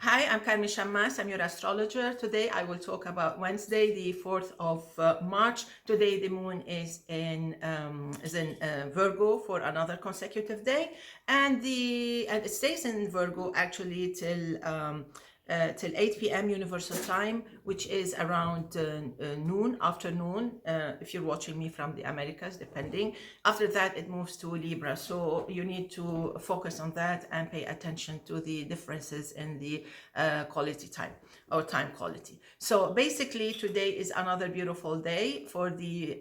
Hi, I'm Carmen Chammas. I'm your astrologer. Today I will talk about Wednesday, the 4th of March. Today the moon is in Virgo for another consecutive day, and it stays in Virgo actually till 8 p.m. Universal Time, which is around noon, afternoon, if you're watching me from the Americas, depending. After that, it moves to Libra. So you need to focus on that and pay attention to the differences in the quality time or time quality. So basically, today is another beautiful day for the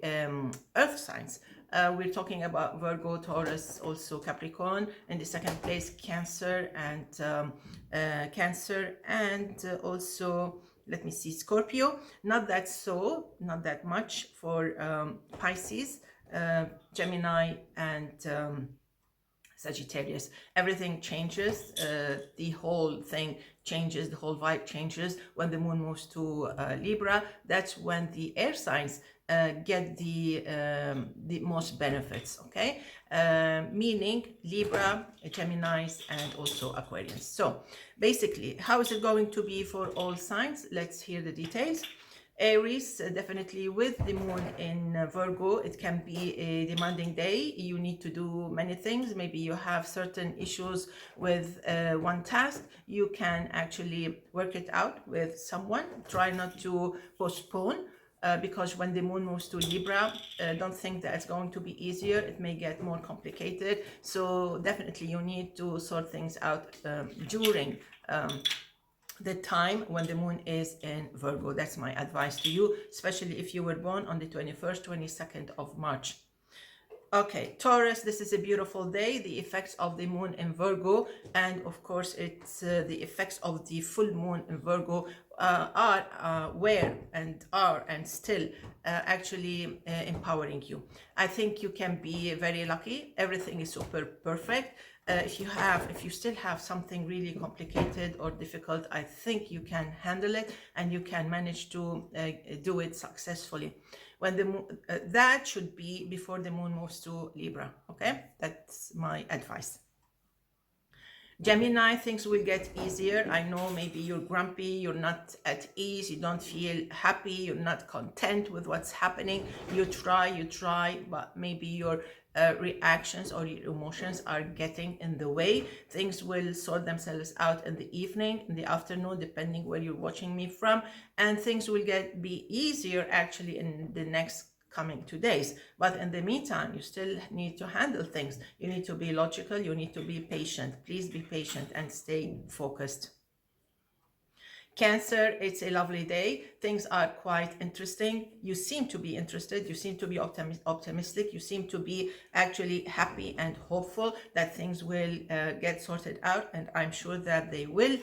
earth signs. We're talking about Virgo, Taurus, also Capricorn. In the second place, Cancer and also, let me see, Scorpio. Not that much for Pisces, Gemini, and Sagittarius. Everything changes. The whole thing changes. The whole vibe changes when the moon moves to Libra. That's when the air signs get the most benefits. Okay, meaning Libra, Geminis, and also Aquarius. So basically, how is it going to be for all signs? Let's hear the details. Aries, definitely with the moon in Virgo, it can be a demanding day. You need to do many things. Maybe you have certain issues with one task. You can actually work it out with someone. Try not to postpone. Because when the moon moves to Libra, don't think that it's going to be easier. It may get more complicated. So definitely you need to sort things out during the time when the moon is in Virgo. That's my advice to you, especially if you were born on the 21st, 22nd of March. Okay, Taurus, this is a beautiful day. The effects of the moon in Virgo, and of course it's the effects of the full moon in Virgo are still actually empowering you. I think you can be very lucky. Everything is super perfect. If you still have something really complicated or difficult, I think you can handle it and you can manage to do it successfully. When the moon, that should be before the moon moves to Libra. Okay, that's my advice. Gemini, things will get easier. I know maybe you're grumpy, you're not at ease, you don't feel happy, you're not content with what's happening. You try, but maybe your reactions or your emotions are getting in the way. Things will sort themselves out in the evening, in the afternoon, depending where you're watching me from, and things will be easier actually in the next coming 2 days. But in the meantime, you still need to handle things. You need to be logical, you need to be patient. Please be patient and stay focused. Cancer, it's a lovely day. Things are quite interesting. You seem to be interested. You seem to be optimistic. You seem to be actually happy and hopeful that things will get sorted out, and I'm sure that they will.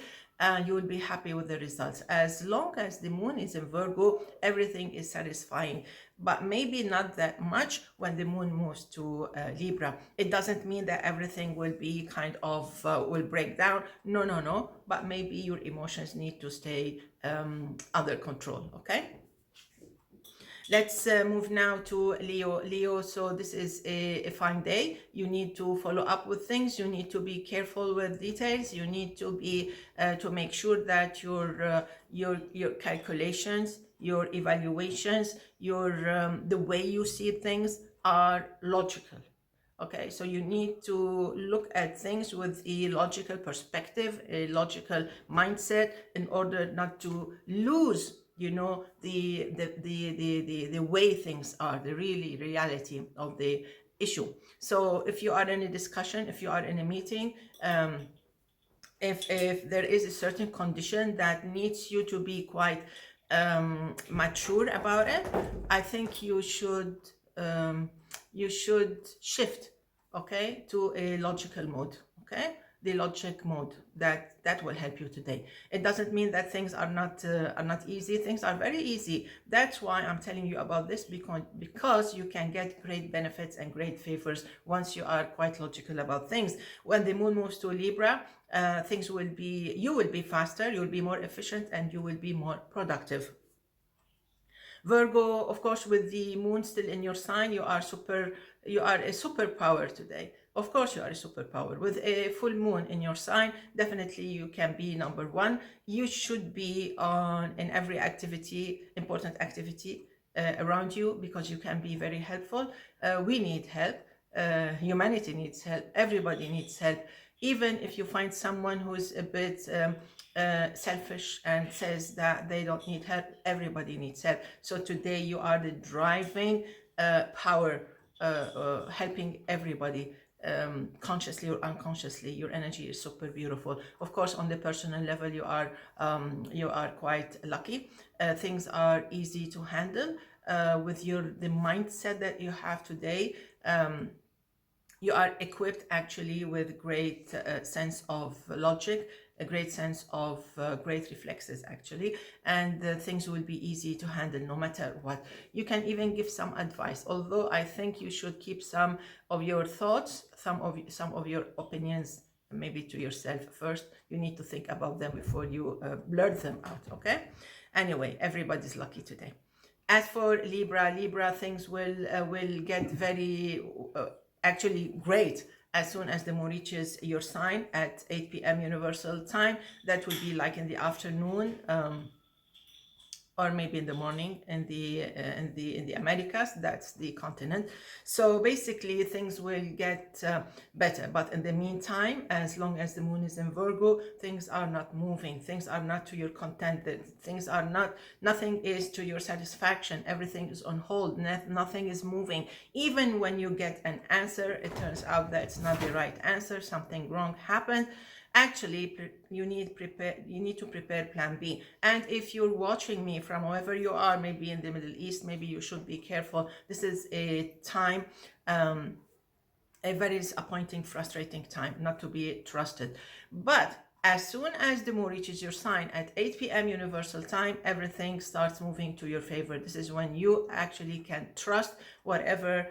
You will be happy with the results. As long as the moon is in Virgo, everything is satisfying, but maybe not that much when the moon moves to Libra. It doesn't mean that everything will be kind of, will break down. No, but maybe your emotions need to stay under control, okay? Let's move now to Leo. So this is a fine day. You need to follow up with things. You need to be careful with details. You need to be to make sure that your calculations, your evaluations, the way you see things are logical. Okay, so you need to look at things with a logical perspective, a logical mindset, in order not to lose, the way things are, the reality of the issue. So if you are in a discussion, if you are in a meeting, if there is a certain condition that needs you to be quite mature about it, I think you should shift, okay, to a logical mode. Okay, the logic mode that will help you today. It doesn't mean that things are not easy. Things are very easy. That's why I'm telling you about this, because you can get great benefits and great favors once you are quite logical about things. When the moon moves to Libra, you will be faster, you will be more efficient, and you will be more productive. Virgo, of course, with the moon still in your sign, you are a superpower today. Of course, you are a superpower. With a full moon in your sign, definitely you can be number one. You should be on in every activity, important activity around you, because you can be very helpful. We need help. Humanity needs help. Everybody needs help. Even if you find someone who's a bit selfish and says that they don't need help, everybody needs help. So today you are the driving power, helping everybody. Consciously or unconsciously, your energy is super beautiful. Of course, on the personal level, you are quite lucky. Things are easy to handle with the mindset that you have today. You are equipped actually with great sense of logic, a great sense of great reflexes actually, and things will be easy to handle no matter what. You can even give some advice, although I think you should keep some of your thoughts, some of your opinions maybe to yourself first. You need to think about them before you blurt them out, okay? Anyway, everybody's lucky today. As for Libra, things will get very actually great as soon as the moon reaches your sign at 8 p.m. Universal Time. That will be like in the afternoon, or maybe in the morning in the Americas. That's the continent. So basically things will get better, but in the meantime, as long as the moon is in Virgo, things are not moving, things are not to your content, things are not, nothing is to your satisfaction, everything is on hold, nothing is moving. Even when you get an answer, it turns out that it's not the right answer, something wrong happened. Actually, you need to prepare plan B. And if you're watching me from wherever you are, maybe in the Middle East, maybe you should be careful. This is a time, a very disappointing, frustrating time, not to be trusted. But as soon as the moon reaches your sign at 8 p.m. Universal Time, everything starts moving to your favor. This is when you actually can trust whatever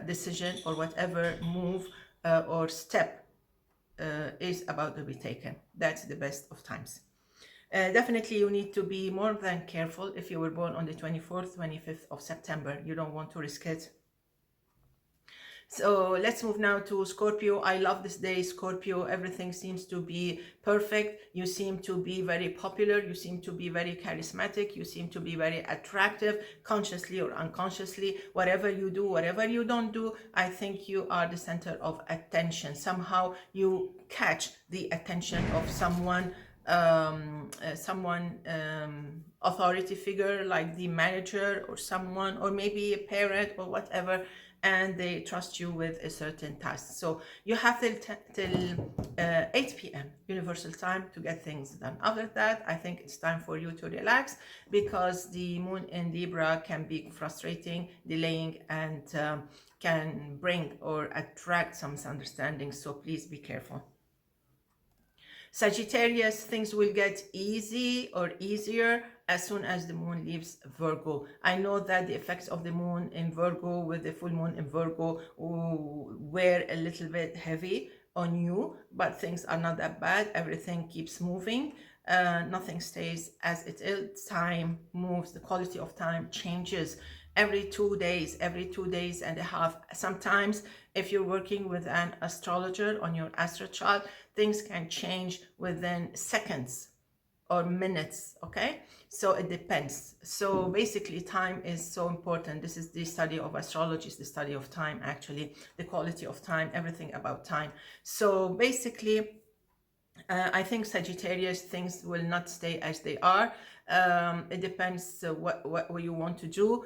decision or whatever move or step is about to be taken. That's the best of times. Definitely you need to be more than careful if you were born on the 24th, 25th of September. You don't want to risk it. So let's move now to Scorpio. I love this day, Scorpio. Everything seems to be perfect. You seem to be very popular. You seem to be very charismatic. You seem to be very attractive, consciously or unconsciously. Whatever you do, whatever you don't do, I think you are the center of attention. Somehow you catch the attention of someone, authority figure like the manager or someone, or maybe a parent or whatever, and they trust you with a certain task. So you have till 8 p.m. Universal Time to get things done. After that, I think it's time for you to relax, because the moon in Libra can be frustrating, delaying, and can bring or attract some misunderstandings. So please be careful. Sagittarius, things will get easy or easier as soon as the moon leaves Virgo. I know that the effects of the moon in Virgo with the full moon in Virgo were a little bit heavy on you, but things are not that bad. Everything keeps moving. Nothing stays as it is. Time moves. The quality of time changes every 2 days, every 2 days and a half. Sometimes if you're working with an astrologer on your astro chart, things can change within seconds or minutes, okay? So it depends. So basically time is so important. This is the study of astrology, is the study of time actually, the quality of time, everything about time. So basically, I think Sagittarius, things will not stay as they are. It depends what you want to do.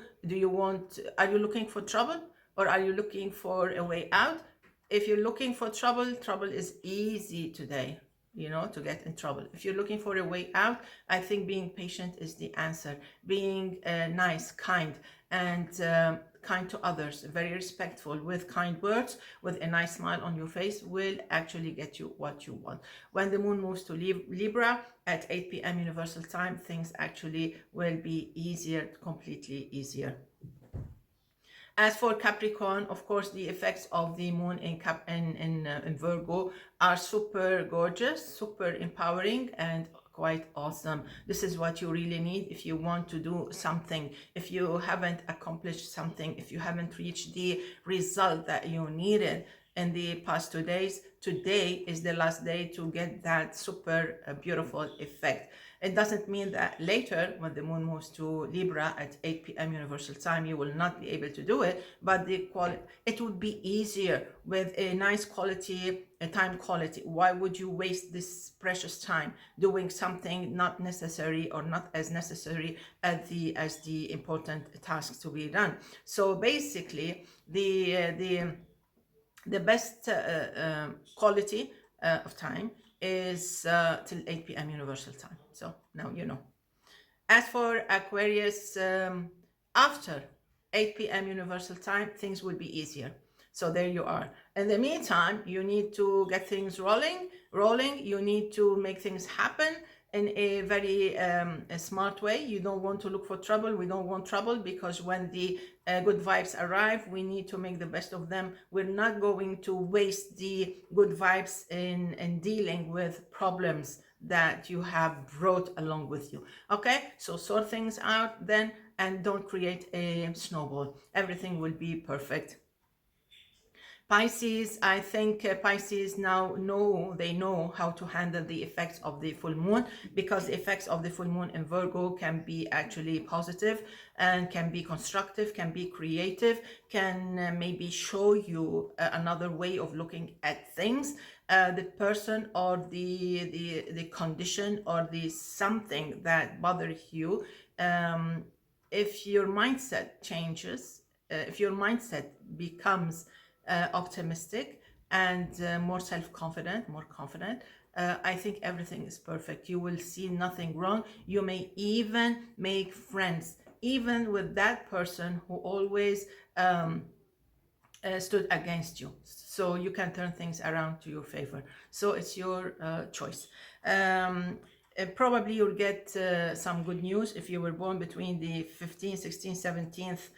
Are you looking for trouble, or are you looking for a way out? If you're looking for trouble, trouble is easy today, you know, to get in trouble. If you're looking for a way out, I think being patient is the answer. Being nice, kind, and kind to others, very respectful, with kind words, with a nice smile on your face, will actually get you what you want. When the moon moves to Libra at 8 p.m. Universal Time, things actually will be easier, completely easier. As for Capricorn, of course, the effects of the moon in Virgo are super gorgeous, super empowering, and quite awesome. This is what you really need if you want to do something. If you haven't accomplished something, if you haven't reached the result that you needed in the past 2 days. Today is the last day to get that super beautiful effect. It doesn't mean that later, when the moon moves to Libra at 8 p.m. Universal Time, you will not be able to do it, but it would be easier with a nice quality, a time quality. Why would you waste this precious time doing something not necessary or not as necessary as the important tasks to be done? So basically, the best quality of time is till 8 p.m. Universal Time. So now you know. As for Aquarius, after 8 p.m. Universal Time, things will be easier. So there you are. In the meantime, you need to get things rolling. You need to make things happen in a very a smart way. You don't want to look for trouble. We don't want trouble, because when the good vibes arrive, we need to make the best of them. We're not going to waste the good vibes in dealing with problems that you have brought along with you. Okay, so sort things out then, and don't create a snowball. Everything will be perfect. Pisces, I think Pisces now know how to handle the effects of the full moon, because the effects of the full moon in Virgo can be actually positive and can be constructive, can be creative, can maybe show you another way of looking at things. The person or the condition or the something that bothers you, if your mindset changes, if your mindset becomes optimistic and more self-confident, more confident, I think everything is perfect. You will see nothing wrong. You may even make friends, even with that person who always stood against you. So you can turn things around to your favor. So it's your choice. Probably you'll get some good news if you were born between the 15th, 16th, 17th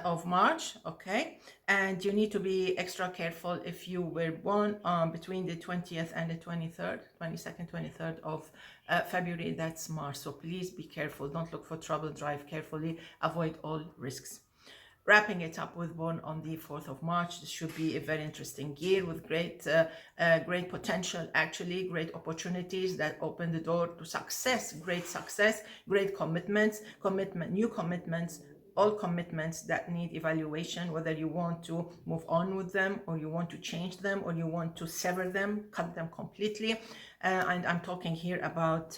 of March, okay? And you need to be extra careful if you were born between the 20th and the 23rd, 22nd, 23rd of February, that's Mars. So please be careful. Don't look for trouble. Drive carefully. Avoid all risks. Wrapping it up with Born on the 4th of March. This should be a very interesting year with great potential, actually, great opportunities that open the door to success, great commitments, new commitments, all commitments that need evaluation, whether you want to move on with them or you want to change them or you want to sever them, cut them completely. And I'm talking here about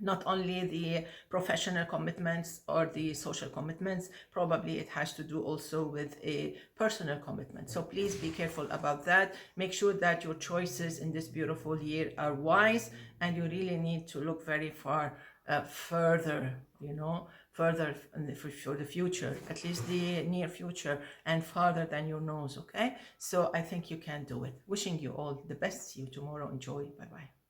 not only the professional commitments or the social commitments, probably it has to do also with a personal commitment. So please be careful about that. Make sure that your choices in this beautiful year are wise, and you really need to look very far further, further for the future, at least the near future, and farther than your nose, okay? So I think you can do it. Wishing you all the best. See you tomorrow. Enjoy. Bye-bye.